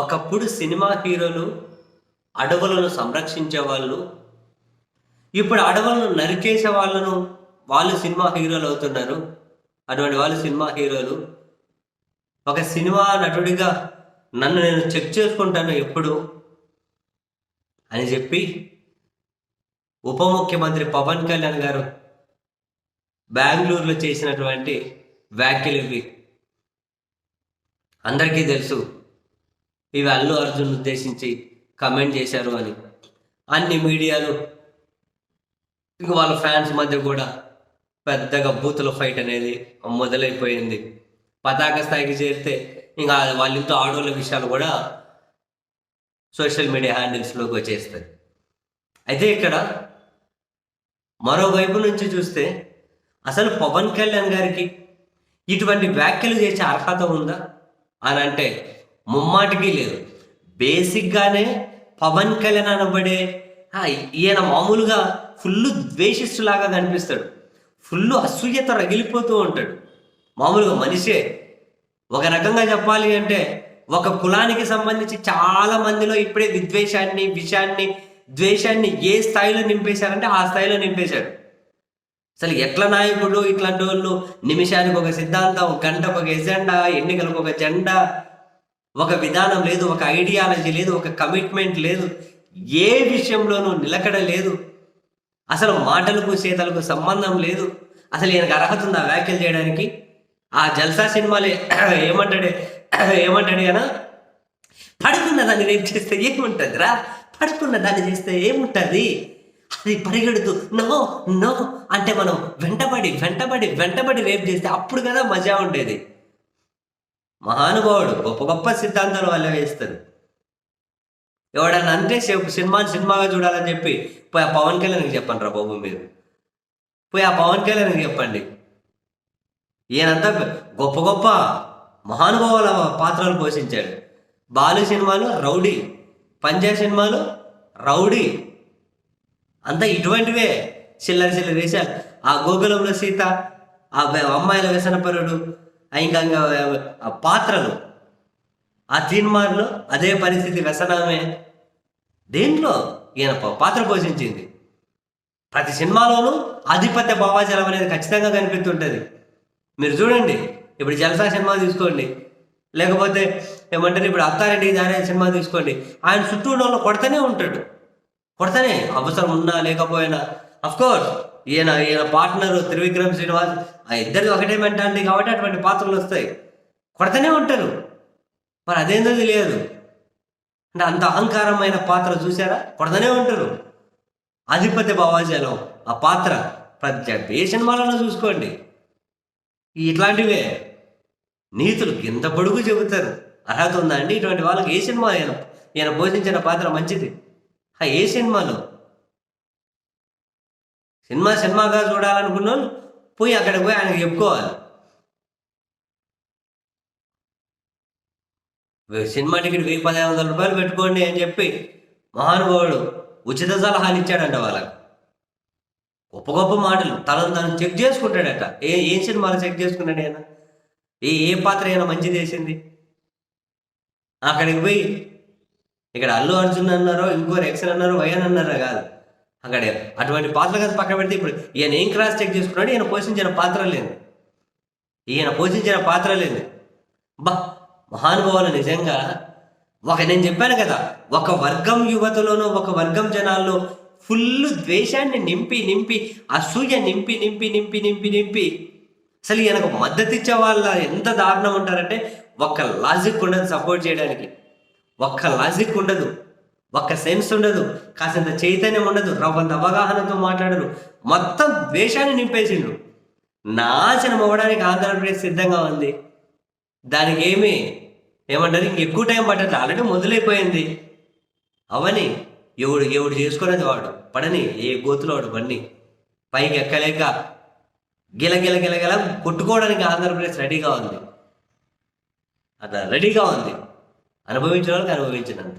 ఒకప్పుడు సినిమా హీరోలు అడవులను సంరక్షించే వాళ్ళు, ఇప్పుడు అడవులను నరికేసే వాళ్ళు సినిమా హీరోలు అవుతున్నారు. అటువంటి వాళ్ళు సినిమా హీరోలు. ఒక సినిమా నటుడిగా నన్ను నేను చెక్ చేసుకుంటాను ఎప్పుడు అని చెప్పి ఉప ముఖ్యమంత్రి పవన్ కళ్యాణ్ గారు బెంగళూరులో చేసినటువంటి వ్యాఖ్యలు ఇవి. అందరికీ తెలుసు ఇవి అల్లు అర్జున్ ఉద్దేశించి కమెంట్ చేశారు అని. అన్ని మీడియాలు ఇంక వాళ్ళ ఫ్యాన్స్ మధ్య కూడా పెద్దగా బూతుల ఫైట్ అనేది మొదలైపోయింది. పతాక స్థాయికి చేరితే ఇంకా వాళ్ళ ఇంట్లో ఆడోళ్ళ విషయాలు కూడా సోషల్ మీడియా హ్యాండిల్స్లోకి వచ్చేస్తాయి. అయితే ఇక్కడ మరోవైపు నుంచి చూస్తే అసలు పవన్ కళ్యాణ్ గారికి ఇటువంటి వ్యాఖ్యలు చేసే అర్హత ఉందా అని అంటే ముమ్మాటికి లేదు. బేసిక్గానే పవన్ కళ్యాణ్ అనబడే ఈయన మామూలుగా ఫుల్ ద్వేషిస్తులాగా కనిపిస్తాడు. ఫుల్ అసూయత రగిలిపోతూ ఉంటాడు. మామూలుగా మనిషే. ఒక రకంగా చెప్పాలి అంటే ఒక కులానికి సంబంధించి చాలా మందిలో ఇప్పుడే విద్వేషాన్ని ద్వేషాన్ని ఏ స్థాయిలో నింపేశారంటే ఆ స్థాయిలో నింపేశాడు. అసలు ఎట్ల నాయకుడు ఇట్లాంటి వాళ్ళు నిమిషానికి ఒక సిద్ధాంతం, గంటకు ఒక ఎజెండా, ఎన్నికలకు ఒక జెండా, ఒక విధానం లేదు, ఒక ఐడియాలజీ లేదు, ఒక కమిట్మెంట్ లేదు, ఏ విషయంలోనూ నిలకడ లేదు, అసలు మాటలకు చేతలకు సంబంధం లేదు. అసలు ఈయనకు అర్హత ఉందా వ్యాఖ్యలు చేయడానికి? ఆ జల్సా సినిమాలే ఏమంటాడు ఆయన, పడుకున్న దాన్ని రేపు చేస్తే ఏముంటుంది రా, పడుకున్న దాన్ని చేస్తే ఏముంటుంది, అది పరిగెడుతూ నో నో అంటే మనం వెంటబడి రేపు చేస్తే అప్పుడు కదా మజా ఉండేది. మహానుభావుడు గొప్ప గొప్ప సిద్ధాంతాలు వాళ్ళు వేస్తారు. ఎవడన్నా అంటే సినిమాగా చూడాలని చెప్పి పోయి ఆ పవన్ కళ్యాణ్కి చెప్పండి రా బాబు, మీరు పోయి ఆ పవన్ కళ్యాణ్కి చెప్పండి. ఈయనంతా గొప్ప గొప్ప మహానుభావుల పాత్రలు పోషించాడు. బాలు సినిమాలు రౌడీ, పంజా సినిమాలు రౌడీ, అంతా ఇటువంటివే చిల్లర వేశారు. ఆ గోకులంలో సీత, ఆ అమ్మాయిల వ్యసనపరుడు, ఇంకా ఆ పాత్రలు, ఆ తీన్మార్లో అదే పరిస్థితి, వ్యసనమే. దేంట్లో ఈయన పాత్ర పోషించింది. ప్రతి సినిమాలోనూ ఆధిపత్య భావాచలం అనేది ఖచ్చితంగా కనిపిస్తుంటుంది. మీరు చూడండి, ఇప్పుడు జల్సా సినిమా తీసుకోండి, లేకపోతే ఏమంటారు ఇప్పుడు అత్తారెడ్డి దారే సినిమా తీసుకోండి, ఆయన చుట్టూ ఉన్న కొడతనే ఉంటాడు. కొడతనే అవసరం ఉన్నా లేకపోయినా. అఫ్కోర్స్ ఈయన పార్ట్నర్ త్రివిక్రమ్ శ్రీనివాస్, ఆ ఇద్దరు ఒకటే మెంటాలిటీ కాబట్టి అటువంటి పాత్రలు వస్తాయి. కొడతనే ఉంటారు. మరి అదేందో తెలియదు అంటే అంత అహంకారమైన పాత్ర చూసారా, కొడతనే ఉంటారు. ఆధిపత్య భావాజాలం ఆ పాత్ర ప్రతి ఏ సినిమాలలో చూసుకోండి. ఇట్లాంటివే నీతులు కింద పొడుగు చెబుతారు. అర్హత ఉందా అండి ఇటువంటి వాళ్ళకి? ఏ సినిమా ఈయన పోషించిన పాత్ర మంచిది? ఏ సినిమాలో సినిమాగా చూడాలనుకున్న వాళ్ళు పోయి అక్కడికి పోయి ఆయనకు చెప్పుకోవాలి. సినిమా టికెట్ 1000-1500 రూపాయలు పెట్టుకోండి అని చెప్పి మహానుభావుడు ఉచిత సలహాలు ఇచ్చాడంట వాళ్ళకి. గొప్ప గొప్ప మాటలు. తను చెక్ చేసుకుంటాడట. ఏ సినిమాలు చెక్ చేసుకున్నాడు ఆయన? ఏ పాత్ర అయినా మంచిది వేసింది? అక్కడికి పోయి ఇక్కడ అల్లు అర్జున్ అన్నారో, ఇంకోరు ఎక్సన్ అన్నారో, వైఎన్ అన్నారో కాదు. అక్కడ అటువంటి పాత్రలు కదా పక్కన పెడితే ఇప్పుడు ఈయన ఏం క్రాస్ చెక్ చేసుకున్నాడు? ఈయన పోషించిన పాత్ర లేదు. మహానుభావులు నిజంగా నేను చెప్పాను కదా, ఒక వర్గం యువతలోనూ ఒక వర్గం జనాల్లో ఫుల్ ద్వేషాన్ని నింపి అసూయ నింపి అసలు ఈయనకు మద్దతు ఇచ్చే వాళ్ళ ఎంత దారుణం ఉంటారంటే ఒక్క లాజిక్ ఉండదు సపోర్ట్ చేయడానికి. ఒక్క లాజిక్ ఉండదు, ఒక్క సెన్స్ ఉండదు, కాసింత చైతన్యం ఉండదు, రవ్వంత అవగాహనతో మాట్లాడరు. మొత్తం ద్వేషాన్ని నింపేసిండ్రు. నాశనం అవ్వడానికి ఆంధ్రప్రదేశ్ సిద్ధంగా ఉంది. దానికి ఏమంటారు, ఇంకెక్కువ టైం పట్టట్లేదు, ఆల్రెడీ మొదలైపోయింది. అవని ఎవడు చేసుకునేది వాడు పడని, ఏ గోతులో వాడు బండి పైకి ఎక్కలేక గిలగిల కొట్టుకోవడానికి ఆంధ్రప్రదేశ్ రెడీగా ఉంది. అట్లా రెడీగా ఉంది. అనుభవించిన వాళ్ళకి అనుభవించినంత.